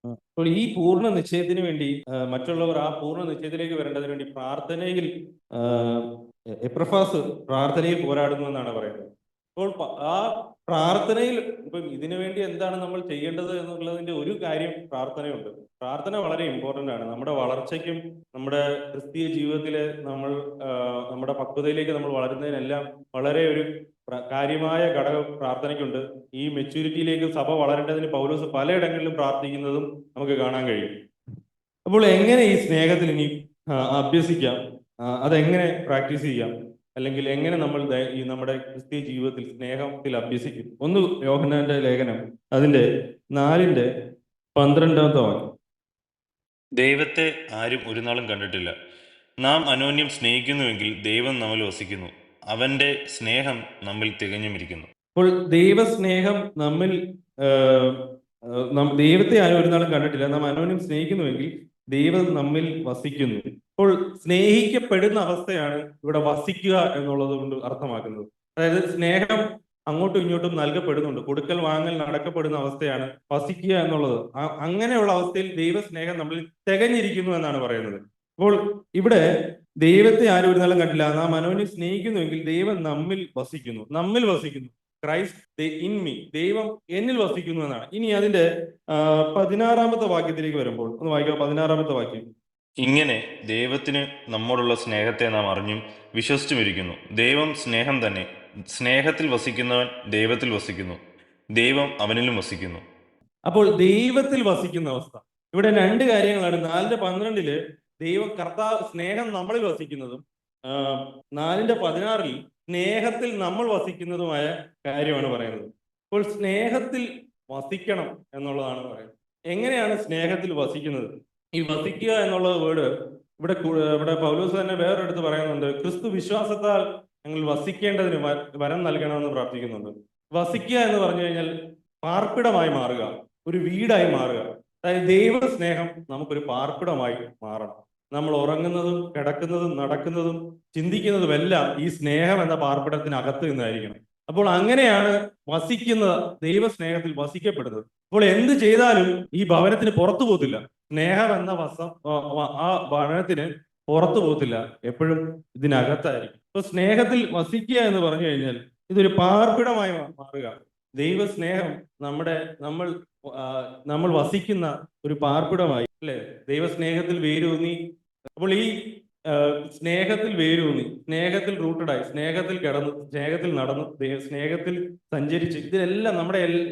അപ്പോൾ ഈ പൂർണ്ണ നിശ്ചയത്തിന് വേണ്ടി മറ്റുള്ളവർ ആ പൂർണ്ണ നിശ്ചയത്തിലേക്ക് വരേണ്ടതിന് വേണ്ടി പ്രാർത്ഥനയിൽ എപ്പഫ്രാസ് പ്രാർത്ഥനയിൽ പോരാടുന്നു എന്നാണ് പറയുന്നത്. അപ്പോൾ ആ പ്രാർത്ഥനയിൽ ഇപ്പം ഇതിനു വേണ്ടി എന്താണ് നമ്മൾ ചെയ്യേണ്ടത് എന്നുള്ളതിന്റെ ഒരു കാര്യം പ്രാർത്ഥനയുണ്ട്. പ്രാർത്ഥന വളരെ ഇമ്പോർട്ടന്റ് ആണ്. നമ്മുടെ വളർച്ചയ്ക്കും നമ്മുടെ ക്രിസ്തീയ ജീവിതത്തിലെ നമ്മുടെ പക്വതയിലേക്ക് നമ്മൾ വളരുന്നതിനെല്ലാം വളരെ ഒരു കാര്യമായ ഘടകം പ്രാർത്ഥനയ്ക്കുണ്ട്. ഈ മെച്യൂരിറ്റിയിലേക്ക് സഭ വളരേണ്ടതിന് പൗലോസ് പലയിടങ്ങളിലും പ്രാർത്ഥിക്കുന്നതും നമുക്ക് കാണാൻ കഴിയും. അപ്പോൾ എങ്ങനെ ഈ സ്നേഹത്തിൽ ഇനി അഭ്യസിക്കാം, അതെങ്ങനെ പ്രാക്ടീസ് ചെയ്യാം, അല്ലെങ്കിൽ എങ്ങനെ നമ്മൾ ഈ നമ്മുടെ ക്രിസ്തീയ ജീവിതത്തിൽ സ്നേഹത്തിൽ അഭ്യസിക്കും? ഒന്ന് യോഹന്നാന്റെ ലേഖനം അതിന്റെ 4:12. ദൈവത്തെ ആരും ഒരു നാളും കണ്ടിട്ടില്ല. നാം അന്യോന്യം സ്നേഹിക്കുന്നുവെങ്കിൽ ദൈവം നമ്മിൽ വസിക്കുന്നു, അവന്റെ സ്നേഹം നമ്മിൽ തികഞ്ഞുമിരിക്കുന്നു. അപ്പോൾ ദൈവസ്നേഹം നമ്മിൽ ദൈവത്തെ ആരും ഒരു നാളും കണ്ടിട്ടില്ല. നാം അന്യോന്യം സ്നേഹിക്കുന്നുവെങ്കിൽ ദൈവം നമ്മിൽ വസിക്കുന്നു. അപ്പോൾ സ്നേഹിക്കപ്പെടുന്ന അവസ്ഥയാണ് ഇവിടെ വസിക്കുക എന്നുള്ളത് കൊണ്ട് അർത്ഥമാക്കുന്നത്. അതായത് സ്നേഹം അങ്ങോട്ടും ഇങ്ങോട്ടും നൽകപ്പെടുന്നുണ്ട്, കൊടുക്കൽ വാങ്ങൽ നടക്കപ്പെടുന്ന അവസ്ഥയാണ് വസിക്കുക എന്നുള്ളത്. അങ്ങനെയുള്ള അവസ്ഥയിൽ ദൈവസ്നേഹം നമ്മളിൽ തികഞ്ഞിരിക്കുന്നു എന്നാണ് പറയുന്നത്. അപ്പോൾ ഇവിടെ ദൈവത്തെ ആരും ഒരു നാളും കണ്ടില്ല, നാം അന്യോന്യം സ്നേഹിക്കുന്നുവെങ്കിൽ ദൈവം നമ്മിൽ വസിക്കുന്നു. ക്രൈസ്റ്റ് ഇൻ മീ, ദൈവം എന്നിൽ വസിക്കുന്നു എന്നാണ്. ഇനി അതിന്റെ 16-ാമത്തെ വാക്യത്തിലേക്ക് വരുമ്പോൾ ഒന്ന് വായിക്കുക. 16-ാമത്തെ വാക്യം. ഇങ്ങനെ ദൈവത്തിന് നമ്മോടുള്ള സ്നേഹത്തെ നാം അറിഞ്ഞും വിശ്വസിച്ചുമിരിക്കുന്നു. ദൈവം സ്നേഹം തന്നെ. സ്നേഹത്തിൽ വസിക്കുന്നവൻ ദൈവത്തിൽ വസിക്കുന്നു, ദൈവം അവനിലും വസിക്കുന്നു. അപ്പോൾ ദൈവത്തിൽ വസിക്കുന്ന അവസ്ഥ ഇവിടെ രണ്ട് കാര്യങ്ങളാണ്. 4:12 ദൈവം സ്നേഹം നമ്മളിൽ വസിക്കുന്നതും 4:16 സ്നേഹത്തിൽ നമ്മൾ വസിക്കുന്നതുമായ കാര്യമാണ് പറയുന്നത്. അപ്പോൾ സ്നേഹത്തിൽ വസിക്കണം എന്നുള്ളതാണ് പറയുന്നത്. എങ്ങനെയാണ് സ്നേഹത്തിൽ വസിക്കുന്നത്? ഈ വസിക്കുക എന്നുള്ള വേർഡ് ഇവിടെ പൗലോസ് തന്നെ വേറൊരിടത്ത് പറയുന്നുണ്ട്. ക്രിസ്തു വിശ്വാസത്താൽ ഞങ്ങൾ വസിക്കേണ്ടതിന് വരം നൽകണമെന്ന് പ്രാർത്ഥിക്കുന്നുണ്ട്. വസിക്കുക എന്ന് പറഞ്ഞു കഴിഞ്ഞാൽ പാർപ്പിടമായി മാറുക, ഒരു വീടായി മാറുക. അതായത് ദൈവസ്നേഹം നമുക്കൊരു പാർപ്പിടമായി മാറണം. നമ്മൾ ഉറങ്ങുന്നതും കിടക്കുന്നതും നടക്കുന്നതും ചിന്തിക്കുന്നതും എല്ലാം ഈ സ്നേഹം എന്ന പാർപ്പിടത്തിനകത്ത് നിന്നായിരിക്കണം. അപ്പോൾ അങ്ങനെയാണ് വസിക്കുന്നത്, ദൈവസ്നേഹത്തിൽ വസിക്കപ്പെടുന്നത്. അപ്പോൾ എന്ത് ചെയ്താലും ഈ ഭവനത്തിന് പുറത്തു പോകത്തില്ല. സ്നേഹം എന്ന ആ ഭവനത്തിന് പുറത്തു പോകത്തില്ല, എപ്പോഴും ഇതിനകത്തായിരിക്കും. അപ്പൊ സ്നേഹത്തിൽ വസിക്കുക എന്ന് പറഞ്ഞു കഴിഞ്ഞാൽ ഇതൊരു പാർപ്പിടമായി മാറുക. ദൈവസ്നേഹം നമ്മൾ വസിക്കുന്ന ഒരു പാർപ്പിടമായി, അല്ലെ? ദൈവസ്നേഹത്തിൽ വേരൂന്നി, അപ്പോൾ ഈ സ്നേഹത്തിൽ വേരൂന്നി, സ്നേഹത്തിൽ റൂട്ടഡായി, സ്നേഹത്തിൽ കിടന്നു, സ്നേഹത്തിൽ നടന്നു, സ്നേഹത്തിൽ സഞ്ചരിച്ച്, ഇതിലെല്ലാം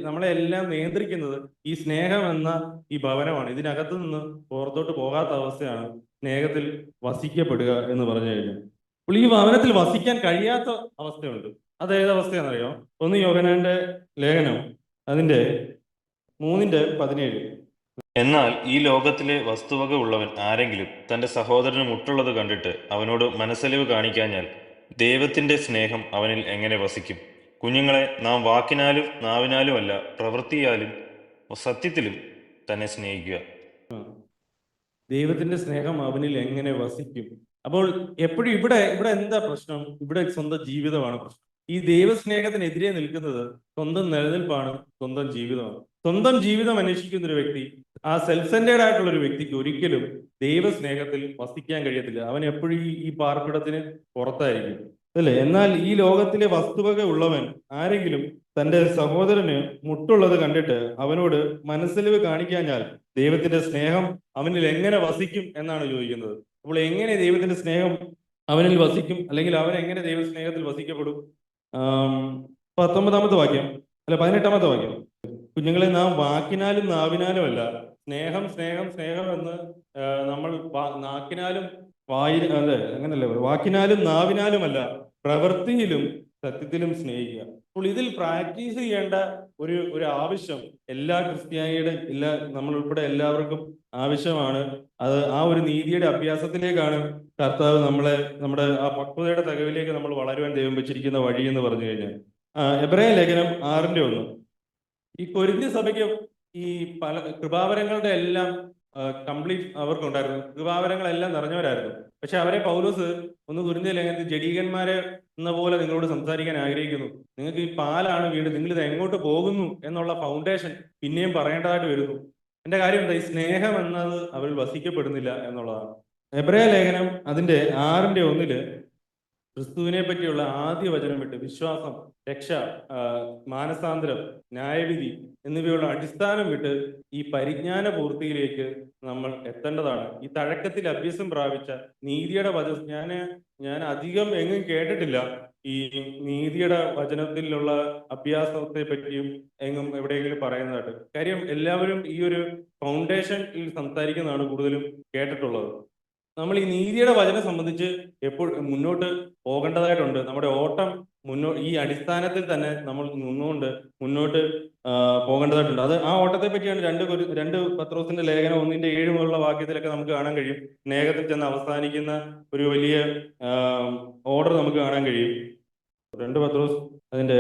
നമ്മളെ എല്ലാം നിയന്ത്രിക്കുന്നത് ഈ സ്നേഹം എന്ന ഈ ഭവനമാണ്. ഇതിനകത്ത് നിന്ന് പുറത്തോട്ട് പോകാത്ത അവസ്ഥയാണ് സ്നേഹത്തിൽ വസിക്കപ്പെടുക എന്ന് പറഞ്ഞു കഴിഞ്ഞാൽ. അപ്പോൾ ഈ ഭവനത്തിൽ വസിക്കാൻ കഴിയാത്ത അവസ്ഥയുണ്ട്. അത് ഏതവസ്ഥയാണെന്നറിയോ? ഒന്ന് യോഹന്നാന്റെ ലേഖനം അതിന്റെ 3:17. എന്നാൽ ഈ ലോകത്തിലെ വസ്തുവക ഉള്ളവൻ ആരെങ്കിലും തന്റെ സഹോദരന് മുട്ടുള്ളത് കണ്ടിട്ട് അവനോട് മനസ്സലിവ് കാണിക്കാഞ്ഞാൽ ദൈവത്തിൻ്റെ സ്നേഹം അവനിൽ എങ്ങനെ വസിക്കും? കുഞ്ഞുങ്ങളെ, നാം വാക്കിനാലും നാവിനാലുമല്ല, പ്രവൃത്തിയാലും സത്യത്തിലും തന്നെ സ്നേഹിക്കുക. ദൈവത്തിന്റെ സ്നേഹം അവനിൽ എങ്ങനെ വസിക്കും? അപ്പോൾ എപ്പോഴും ഇവിടെ ഇവിടെ എന്താ പ്രശ്നം? ഇവിടെ സ്വന്തം ജീവിതമാണ് പ്രശ്നം. ഈ ദൈവസ്നേഹത്തിനെതിരെ നിൽക്കുന്നത് സ്വന്തം നിലനിൽപ്പാണ്, സ്വന്തം ജീവിതമാണ്. സ്വന്തം ജീവിതം അന്വേഷിക്കുന്ന ഒരു വ്യക്തി, ആ സെൽഫ് സെന്റേഡ് ആയിട്ടുള്ള ഒരു വ്യക്തിക്ക് ഒരിക്കലും ദൈവസ്നേഹത്തിൽ വസിക്കാൻ കഴിയത്തില്ല. അവൻ എപ്പോഴും ഈ പാർപ്പിടത്തിന് പുറത്തായിരിക്കും, അല്ലേ? എന്നാൽ ഈ ലോകത്തിലെ വസ്തുവക ഉള്ളവൻ ആരെങ്കിലും തന്റെ സഹോദരന് മുട്ടുള്ളത് കണ്ടിട്ട് അവനോട് മനസ്സലിവ് കാണിക്കാഞ്ഞാൽ ദൈവത്തിന്റെ സ്നേഹം അവനിൽ എങ്ങനെ വസിക്കും എന്നാണ് ചോദിക്കുന്നത്. അപ്പോൾ എങ്ങനെ ദൈവത്തിന്റെ സ്നേഹം അവനിൽ വസിക്കും, അല്ലെങ്കിൽ അവൻ എങ്ങനെ ദൈവസ്നേഹത്തിൽ വസിക്കപ്പെടും? 19-ാമത്തെ വാക്യം, അല്ല 18-ാമത്തെ വാക്യം. കുഞ്ഞുങ്ങളെ, നാം വാക്കിനാലും നാവിനാലും അല്ല, സ്നേഹം സ്നേഹം സ്നേഹം എന്ന് നമ്മൾ നാക്കിനാലും അല്ലെ, അങ്ങനല്ലേ, വാക്കിനാലും നാവിനാലുമല്ല, പ്രവൃത്തിയിലും സത്യത്തിലും സ്നേഹിക്കുക. അപ്പോൾ ഇതിൽ പ്രാക്ടീസ് ചെയ്യേണ്ട ഒരു ആവശ്യം എല്ലാ ക്രിസ്ത്യാനിയുടെ നമ്മൾ ഉൾപ്പെടെ എല്ലാവർക്കും ആവശ്യമാണ്. അത് ആ ഒരു നീതിയുടെ അഭ്യാസത്തിലേക്കാണ് കർത്താവ് നമ്മുടെ ആ പക്വതയുടെ തകവിലേക്ക് നമ്മൾ വളരുവാൻ ദൈവം വെച്ചിരിക്കുന്ന വഴി എന്ന് പറഞ്ഞു കഴിഞ്ഞാൽ, എബ്രായ ലേഖനം 6:1. ഈ കൊരിന്ത്യ സഭയ്ക്ക് ഈ പല കൃപാവരങ്ങളുടെ എല്ലാം കംപ്ലീറ്റ് അവർക്കുണ്ടായിരുന്നു. കൃപാവരങ്ങളെല്ലാം നിറഞ്ഞവരായിരുന്നു. പക്ഷെ അവരെ പൗലോസ് ഒന്ന് കൊരിന്ത്യ ലേഖനത്തിൽ ജഡീകന്മാരെ എന്ന പോലെ നിങ്ങളോട് സംസാരിക്കാൻ ആഗ്രഹിക്കുന്നു. നിങ്ങൾക്ക് ഈ പാലാണ് വീട്, നിങ്ങൾ ഇത് എങ്ങോട്ട് പോകുന്നു എന്നുള്ള ഫൗണ്ടേഷൻ പിന്നെയും പറയേണ്ടതായിട്ട് വരുന്നു. എന്റെ കാര്യം എന്താ? ഈ സ്നേഹം എന്നത് അവരിൽ വസിക്കപ്പെടുന്നില്ല എന്നുള്ളതാണ്. എബ്രായ ലേഖനം അതിന്റെ 6:1 ക്രിസ്തുവിനെ പറ്റിയുള്ള ആദ്യ വചനം വിട്ട് വിശ്വാസം, രക്ഷ, മാനസാന്തരം, ന്യായവിധി എന്നിവയുള്ള അടിസ്ഥാനം വിട്ട് ഈ പരിജ്ഞാന പൂർത്തിയിലേക്ക് നമ്മൾ എത്തേണ്ടതാണ്. ഈ തഴക്കത്തിൽ അഭ്യസം പ്രാപിച്ച നീതിയുടെ ഞാൻ അധികം എങ്ങും കേട്ടിട്ടില്ല ഈ നീതിയുടെ വചനത്തിലുള്ള അഭ്യാസത്തെ പറ്റിയും എങ്ങും എവിടെയെങ്കിലും പറയുന്നതായിട്ട്. കാര്യം എല്ലാവരും ഈ ഒരു ഫൗണ്ടേഷനിൽ സംസാരിക്കുന്നതാണ് കൂടുതലും കേട്ടിട്ടുള്ളത്. നമ്മൾ ഈ നീതിയുടെ വചനം സംബന്ധിച്ച് മുന്നോട്ട് പോകേണ്ടതായിട്ടുണ്ട്. നമ്മുടെ ഓട്ടം ഈ അടിസ്ഥാനത്തിൽ തന്നെ നമ്മൾ നിന്നുകൊണ്ട് മുന്നോട്ട് പോകേണ്ടതായിട്ടുണ്ട്. ആ ഓട്ടത്തെ പറ്റിയാണ് 2 പത്രോസിന്റെ ലേഖനം 1:7 മുതലുള്ള വാക്യത്തിലൊക്കെ നമുക്ക് കാണാൻ കഴിയും. സ്നേഹത്തിൽ ചെന്ന് അവസാനിക്കുന്ന ഒരു വലിയ ഓർഡർ നമുക്ക് കാണാൻ കഴിയും. 2 പത്രോസ് അതിന്റെ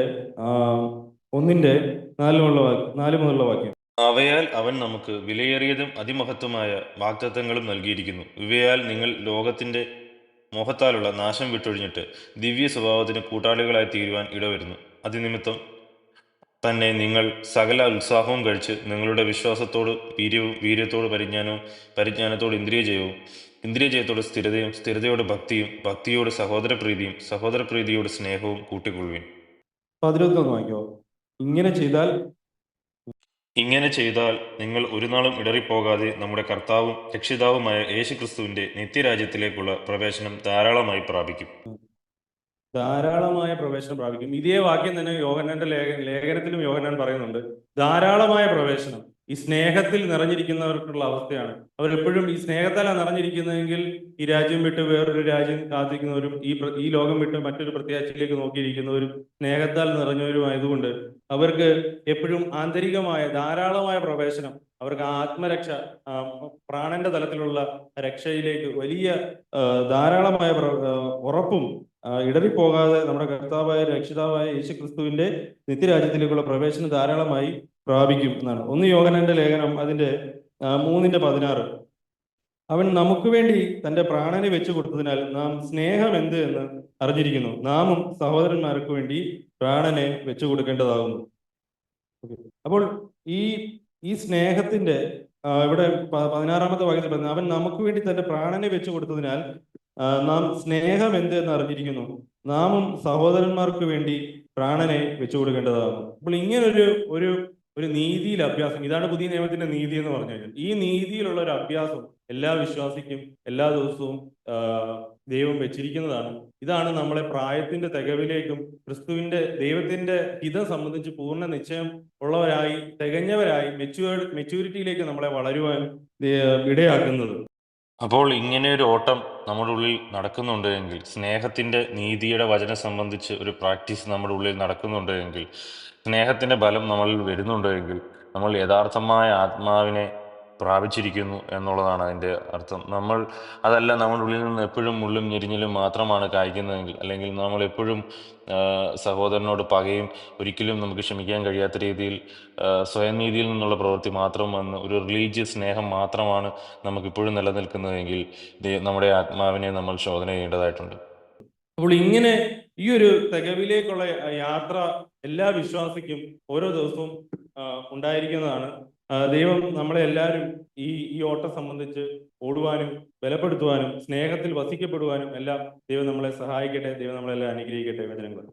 1:4 മുതലുള്ള വാക്യം. അവയാൽ അവൻ നമുക്ക് വിലയേറിയതും അതിമഹത്വമായ വാഗ്ദത്തങ്ങളും നൽകിയിരിക്കുന്നു. ഇവയാൽ നിങ്ങൾ ലോകത്തിന്റെ മോഹത്താലുള്ള നാശം വിട്ടൊഴിഞ്ഞിട്ട് ദിവ്യ സ്വഭാവത്തിന് കൂട്ടാളികളായി തീരുവാൻ ഇടവരുന്നു. അതിനിമിത്തം തന്നെ നിങ്ങൾ സകല ഉത്സാഹവും കഴിച്ച് നിങ്ങളുടെ വിശ്വാസത്തോട് വീര്യത്തോട് പരിജ്ഞാനത്തോട് ഇന്ദ്രിയജയത്തോട് സ്ഥിരതയും, സ്ഥിരതയോട് ഭക്തിയും, ഭക്തിയോട് സഹോദരപ്രീതിയും, സഹോദരപ്രീതിയോട് സ്നേഹവും കൂട്ടിക്കൊള്ളുവിൻ. 11 വാക്യോ. ഇങ്ങനെ ചെയ്താൽ നിങ്ങൾ ഒരു നാളും ഇടറിപ്പോകാതെ നമ്മുടെ കർത്താവും രക്ഷിതാവുമായ യേശുക്രിസ്തുവിന്റെ നിത്യരാജ്യത്തിലേക്കുള്ള പ്രവേശനം ധാരാളമായി പ്രാപിക്കും. ഇതേ വാക്യം തന്നെ യോഹന്നാന്റെ ലേഖനത്തിലും യോഹന്നാൻ പറയുന്നുണ്ട്. ധാരാളമായ പ്രവേശനം ഈ സ്നേഹത്തിൽ നിറഞ്ഞിരിക്കുന്നവർക്കുള്ള അവസ്ഥയാണ്. അവരെപ്പോഴും ഈ സ്നേഹത്താലാണ് നിറഞ്ഞിരിക്കുന്നതെങ്കിൽ ഈ രാജ്യം വിട്ട് വേറൊരു രാജ്യം കാത്തിരിക്കുന്നവരും ഈ ലോകം വിട്ട് മറ്റൊരു പ്രത്യാശയിലേക്ക് നോക്കിയിരിക്കുന്നവരും സ്നേഹത്താൽ നിറഞ്ഞവരുമായതുകൊണ്ട് അവർക്ക് എപ്പോഴും ആന്തരികമായ ധാരാളമായ പ്രവേശനം, അവർക്ക് ആത്മരക്ഷ, പ്രാണന്റെ തലത്തിലുള്ള രക്ഷയിലേക്ക് വലിയ ധാരാളമായ ഉറപ്പും ഇടറിപ്പോകാതെ നമ്മുടെ കർത്താവായ രക്ഷിതാവായ യേശുക്രിസ്തുവിന്റെ നിത്യരാജ്യത്തിലേക്കുള്ള പ്രവേശനം ധാരാളമായി പ്രാപിക്കും എന്നാണ്. 1 യോഹന്നാന്റെ ലേഖനം അതിന്റെ 3:16. അവൻ നമുക്ക് വേണ്ടി തന്റെ പ്രാണനെ വെച്ചു കൊടുത്തതിനാൽ നാം സ്നേഹം എന്ത് എന്ന് അറിഞ്ഞിരിക്കുന്നു. നാമും സഹോദരന്മാർക്ക് വേണ്ടി പ്രാണനെ വെച്ചു കൊടുക്കേണ്ടതാകുന്നു. അപ്പോൾ ഈ സ്നേഹത്തിന്റെ ഇവിടെ 16-ാമത്തെ വാക്യത്തിൽ പറയുന്നത്, അവൻ നമുക്ക് വേണ്ടി തന്റെ പ്രാണനെ വെച്ചു കൊടുത്തതിനാൽ നാം സ്നേഹം എന്ത് എന്ന് അറിഞ്ഞിരിക്കുന്നു. നാമും സഹോദരന്മാർക്ക് വേണ്ടി പ്രാണനെ വെച്ചു കൊടുക്കേണ്ടതാകുന്നു. അപ്പോൾ ഇങ്ങനൊരു ഒരു നീതിയിൽ അഭ്യാസം, ഇതാണ് പുതിയ നിയമത്തിന്റെ നീതി എന്ന് പറഞ്ഞു കഴിഞ്ഞാൽ. ഈ നീതിയിലുള്ള ഒരു അഭ്യാസം എല്ലാ വിശ്വാസിക്കും എല്ലാ ദിവസവും ദൈവം വെച്ചിരിക്കുന്നതാണ്. ഇതാണ് നമ്മളെ പ്രായത്തിന്റെ തികവിലേക്കും ദൈവത്തിന്റെ ഹിതം സംബന്ധിച്ച് പൂർണ്ണ നിശ്ചയം ഉള്ളവരായി, തികഞ്ഞവരായി, മെച്യൂരിറ്റിയിലേക്ക് നമ്മളെ വളരുവാൻ ഇടയാക്കുന്നത്. അപ്പോൾ ഇങ്ങനെ ഒരു ഓട്ടം നമ്മുടെ ഉള്ളിൽ നടക്കുന്നുണ്ട് എങ്കിൽ, സ്നേഹത്തിന്റെ നീതിയുടെ വചനം സംബന്ധിച്ച് ഒരു പ്രാക്ടീസ് നമ്മുടെ ഉള്ളിൽ നടക്കുന്നുണ്ട് എങ്കിൽ, സ്നേഹത്തിന്റെ ബലം നമ്മളിൽ വരുന്നുണ്ട് എങ്കിൽ, നമ്മൾ യഥാർത്ഥമായ ആത്മാവിനെ പ്രാപിച്ചിരിക്കുന്നു എന്നുള്ളതാണ് അതിൻ്റെ അർത്ഥം. അതല്ല നമ്മുടെ ഉള്ളിൽ നിന്ന് എപ്പോഴും മുള്ളും ഞെരിഞ്ഞിലും മാത്രമാണ് കായ്ക്കുന്നതെങ്കിൽ, അല്ലെങ്കിൽ നമ്മൾ എപ്പോഴും സഹോദരനോട് പകയും ഒരിക്കലും നമുക്ക് ക്ഷമിക്കാൻ കഴിയാത്ത രീതിയിൽ സ്വയം നീതിയിൽ നിന്നുള്ള പ്രവൃത്തി മാത്രം വന്ന് ഒരു റിലീജിയസ് സ്നേഹം മാത്രമാണ് നമുക്കിപ്പോഴും നിലനിൽക്കുന്നതെങ്കിൽ നമ്മുടെ ആത്മാവിനെ നമ്മൾ ശോധന ചെയ്യേണ്ടതായിട്ടുണ്ട്. അപ്പോൾ ഇങ്ങനെ ഈ ഒരു തികവിലേക്കുള്ള യാത്ര എല്ലാ വിശ്വാസിക്കും ഓരോ ദിവസവും ഉണ്ടായിരിക്കുന്നതാണ്. ദൈവം നമ്മളെ എല്ലാവരും ഈ ഓട്ടം സംബന്ധിച്ച് ഓടുവാനും ബലപ്പെടുത്തുവാനും സ്നേഹത്തിൽ വസിക്കപ്പെടുവാനും എല്ലാം ദൈവം നമ്മളെ സഹായിക്കട്ടെ. ദൈവം നമ്മളെല്ലാം അനുഗ്രഹിക്കട്ടെ. വചനങ്ങൾ